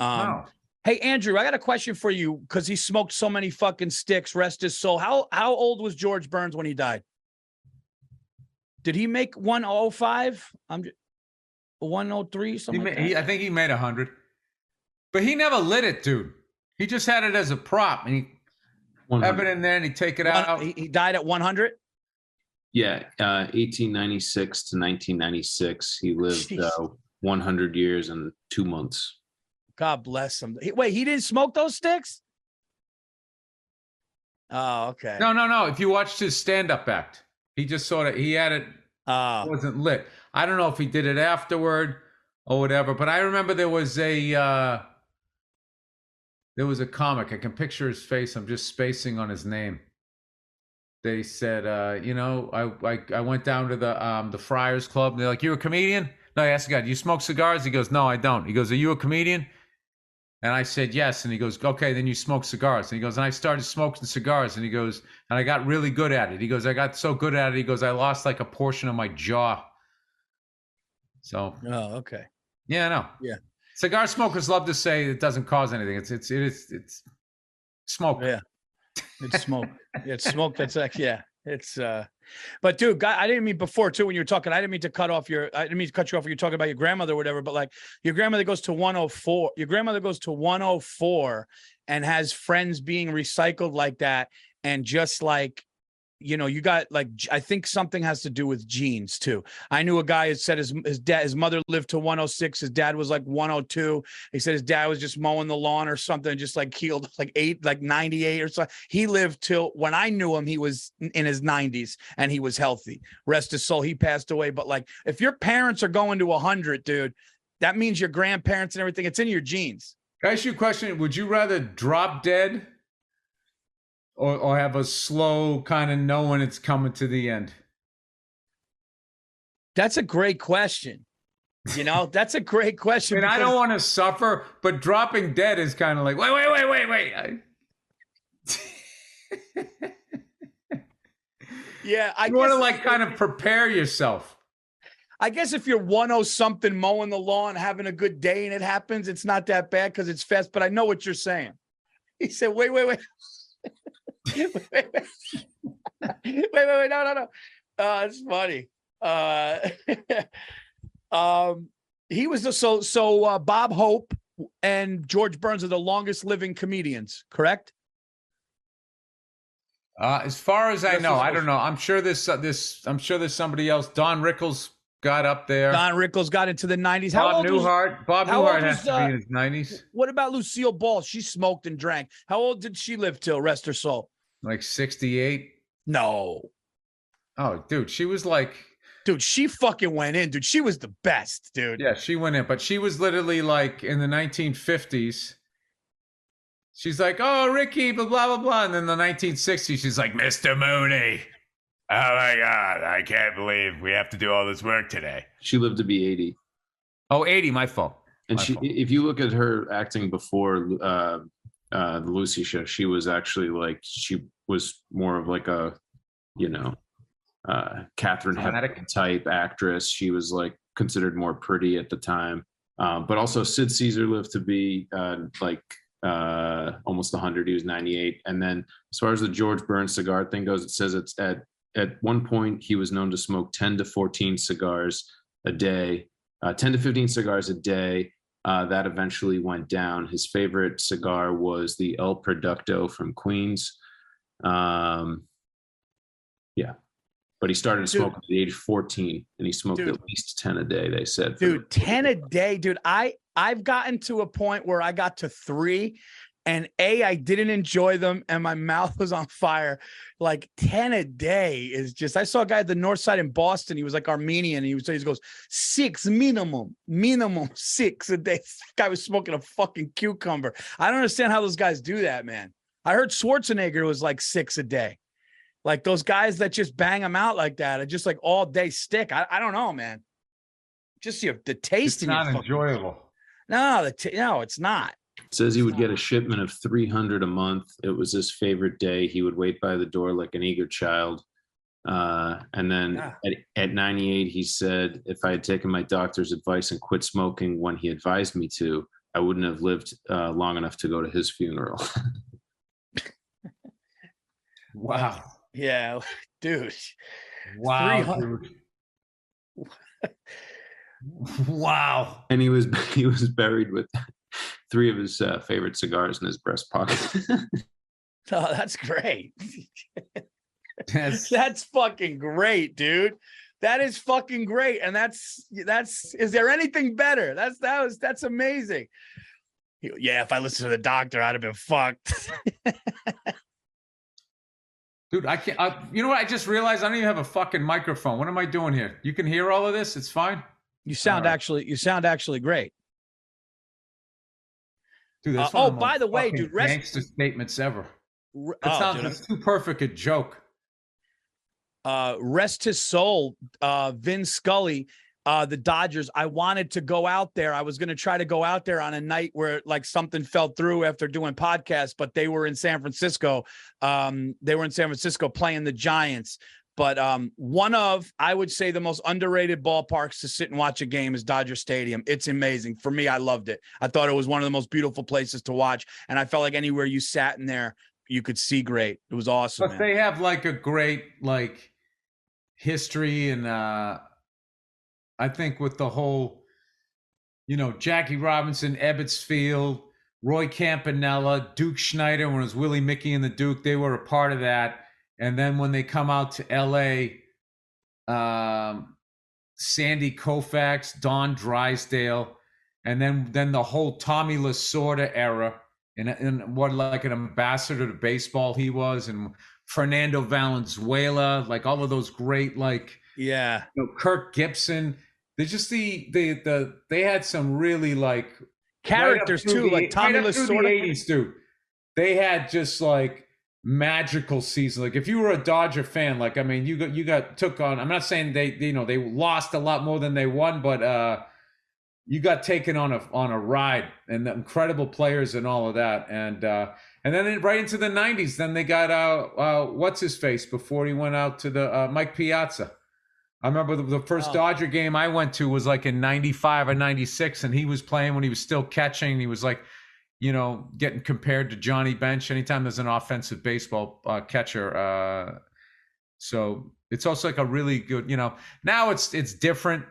No. Hey, Andrew, I got a question for you because he smoked so many fucking sticks. Rest his soul. How old was George Burns when he died? Did he make 105? I'm 103, something like that? I think he made 100. But he never lit it, dude. He just had it as a prop. And he have it in there and he'd take it out. He died at 100? Yeah, 1896 to 1996. He lived 100 years and 2 months. God bless him. Wait, he didn't smoke those sticks? Oh, okay. No. If you watched his stand-up act, he just he had it. It wasn't lit. I don't know if he did it afterward or whatever, but I remember there was a comic. I can picture his face. I'm just spacing on his name. They said, I went down to the Friars Club. And they're like, "You a comedian?" No, I asked the guy, "Do you smoke cigars?" He goes, "No, I don't." He goes, "Are you a comedian?" And I said, "Yes." And he goes, "Okay, then you smoke cigars." And he goes, "And I started smoking cigars." And he goes, "And I got really good at it." He goes, "I got so good at it." He goes, "I lost like a portion of my jaw." So. Oh, okay. Yeah, I know. Yeah. Cigar smokers love to say it doesn't cause anything. It's smoke. Yeah. It's smoke. It's smoke. That's like, yeah. It's but dude, I didn't mean before too when you were talking. I didn't mean to cut you off when you're talking about your grandmother or whatever. But like your grandmother goes to 104. Your grandmother goes to 104 and has friends being recycled like that, and just like, you got like, I think something has to do with genes too. I knew a guy who said his mother lived to 106. His dad was like 102. He said his dad was just mowing the lawn or something, just like healed like 98 or something. He lived till when I knew him, he was in his 90s and he was healthy. Rest his soul. He passed away. But like, if your parents are going to 100, dude, that means your grandparents and everything, it's in your genes. Can I ask you a question? Would you rather drop dead or have a slow kind of know when it's coming to the end? That's a great question. That's a great question. I mean, I don't want to suffer, but dropping dead is kind of like, wait. Yeah, you want to like kind of prepare yourself. I guess if you're 10-something mowing the lawn, having a good day and it happens, it's not that bad because it's fast, but I know what you're saying. He said, wait. wait, no. It's funny. He was so Bob Hope and George Burns are the longest living comedians, correct? As far as I know, I don't know. I'm sure there's somebody else. Don Rickles got up there. Don Rickles got into the 90s. Bob Newhart has to be in his 90s. What about Lucille Ball? She smoked and drank. How old did she live till? Rest her soul. Like 68? No. Oh, dude, she was like... Dude, she fucking went in, dude. She was the best, dude. Yeah, she went in, but she was literally like in the 1950s. She's like, "Oh, Ricky, blah, blah, blah." And then the 1960s, she's like, "Mr. Mooney. Oh, my God. I can't believe we have to do all this work today." She lived to be 80. Oh, 80, my fault. And if you look at her acting before the Lucy show, she was actually like, she was more of like a, Catherine Hepburn type actress. She was like considered more pretty at the time. But also Sid Caesar lived to be almost 100. He was 98. And then as far as the George Burns cigar thing goes, it says it's at one point he was known to smoke 10 to 14 cigars a day, 10 to 15 cigars a day. That eventually went down. His favorite cigar was the El Producto from Queens. Yeah. But he started smoking at the age of 14, and he smoked at least 10 a day, they said. Dude, 10 a day, dude. I've gotten to a point where I got to 3, and I didn't enjoy them, and my mouth was on fire. Like 10 a day is just. I saw a guy at the North Side in Boston. He was like Armenian. And he goes 6 minimum 6 a day. This guy was smoking a fucking cucumber. I don't understand how those guys do that, man. I heard Schwarzenegger was like 6 a day. Like those guys that just bang them out like that are just like all day stick. I don't know, man. Just the taste. It's not enjoyable. No, it's not. It says he would get a shipment of 300 a month. It was his favorite day. He would wait by the door like an eager child. And then at 98, he said, if I had taken my doctor's advice and quit smoking when he advised me to, I wouldn't have lived long enough to go to his funeral. Wow. Yeah, dude. Wow, 300. dude. Wow. And he was buried with 3 of his favorite cigars in his breast pocket. Oh, that's great. Yes. That's fucking great, dude. That is fucking great. And that's is there anything better? That's amazing. Yeah, if I listened to the doctor, I'd have been fucked. Dude, I can't. You know what? I just realized I don't even have a fucking microphone. What am I doing here? You can hear all of this. It's fine. You sound All right. actually great. Dude, that's Oh, one of the by most the way, fucking dude, gangster statements ever. It sounds dude, it's too perfect a joke. rest his soul, Vin Scully, the Dodgers. I wanted to go out there. I was going to try to go out there on a night where like something fell through after doing podcasts, but they were in San Francisco. They were in San Francisco playing the Giants. But one of, I would say, the most underrated ballparks to sit and watch a game is Dodger Stadium. It's amazing. For me, I loved it. I thought it was one of the most beautiful places to watch. And I felt like anywhere you sat in there, you could see great. It was awesome. But they have like a great like history, and I think with the whole, Jackie Robinson, Ebbets Field, Roy Campanella, Duke Schneider, when it was Willie Mickey and the Duke, they were a part of that. And then when they come out to LA, Sandy Koufax, Don Drysdale, and then the whole Tommy Lasorda era, and what like an ambassador to baseball he was, and Fernando Valenzuela, like all of those great, like, yeah, Kirk Gibson. They're just they had some really like characters too, like Tommy Lasorda. The 80s, dude. They had just like magical season. Like if you were a Dodger fan, like I mean, you got took on. I'm not saying they lost a lot more than they won, but you got taken on a ride, and the incredible players and all of that, and then right into the 90s. Then they got what's his face before he went out to the Mike Piazza. I remember the first Dodger game I went to was like in 95 or 96, and he was playing when he was still catching. He was like, getting compared to Johnny Bench anytime there's an offensive baseball catcher. So it's also like a really good, now it's different.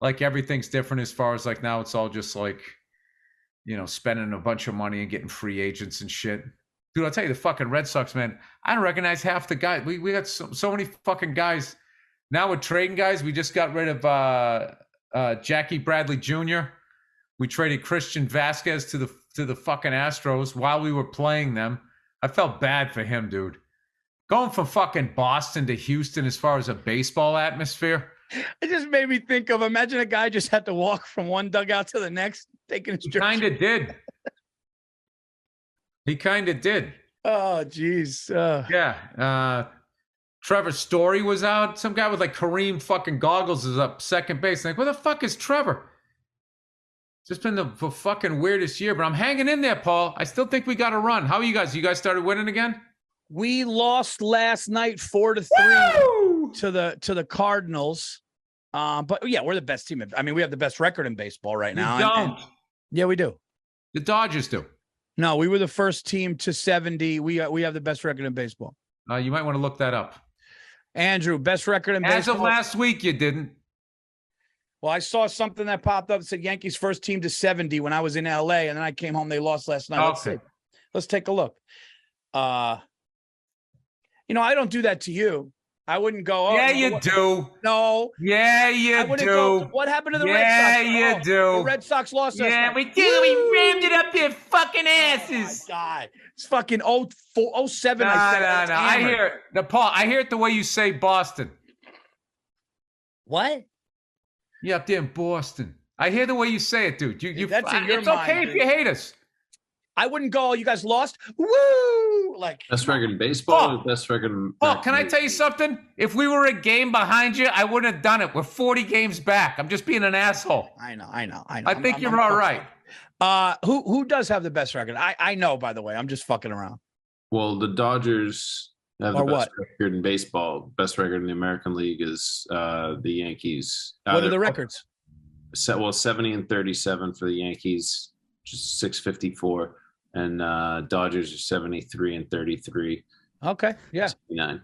Like everything's different as far as like now it's all just like, spending a bunch of money and getting free agents and shit. Dude, I'll tell you, the fucking Red Sox, man, I don't recognize half the guys. We got so many fucking guys. Now we're trading guys. We just got rid of Jackie Bradley Jr. We traded Christian Vasquez to the fucking Astros while we were playing them. I felt bad for him, dude. Going from fucking Boston to Houston as far as a baseball atmosphere. It just made me think of, imagine a guy just had to walk from one dugout to the next, taking his He kind of did. He kind of did. Oh, geez. Yeah. Trevor Story was out. Some guy with like Kareem fucking goggles is up second base. Like, where the fuck is Trevor? It's just been the fucking weirdest year, but I'm hanging in there, Paul. I still think we got to run. How are you guys? You guys started winning again? We lost last night 4-3 to the Cardinals. But yeah, we're the best team. I mean, we have the best record in baseball right now. We don't. Yeah, we do. The Dodgers do. No, we were the first team to 70. We have the best record in baseball. You might want to look that up. Andrew, best record in baseball. As of last week, you didn't. Well, I saw something that popped up that said Yankees first team to 70 when I was in LA, and then I came home. They lost last night. Okay. Let's take a look. I don't do that to you. I wouldn't go. Yeah, you do. No. Yeah, you do. Go, what happened to the Red Sox? Yeah, you do. The Red Sox lost last night. Yeah, we do. We rammed it up their fucking asses. Oh, my God. It's fucking 07. No. I hear it. Paul, I hear it the way you say Boston. What? Yeah, up there in Boston. I hear the way you say it, dude. That's in your it's mind, okay dude. if you hate us. I wouldn't go, you guys lost. Woo! Like Best record in baseball, or best record in Paul, can I tell you something? If we were a game behind you, I wouldn't have done it. We're 40 games back. I'm just being an asshole. I know. I think you're all right. Who does have the best record? I know, by the way. I'm just fucking around. Well, the Dodgers have the Or best what? record in baseball. Best record in the American League is the Yankees. What are the records? 70 and 37 for the Yankees. which is 654, and Dodgers are 73 and 33. Okay. Yeah. 69.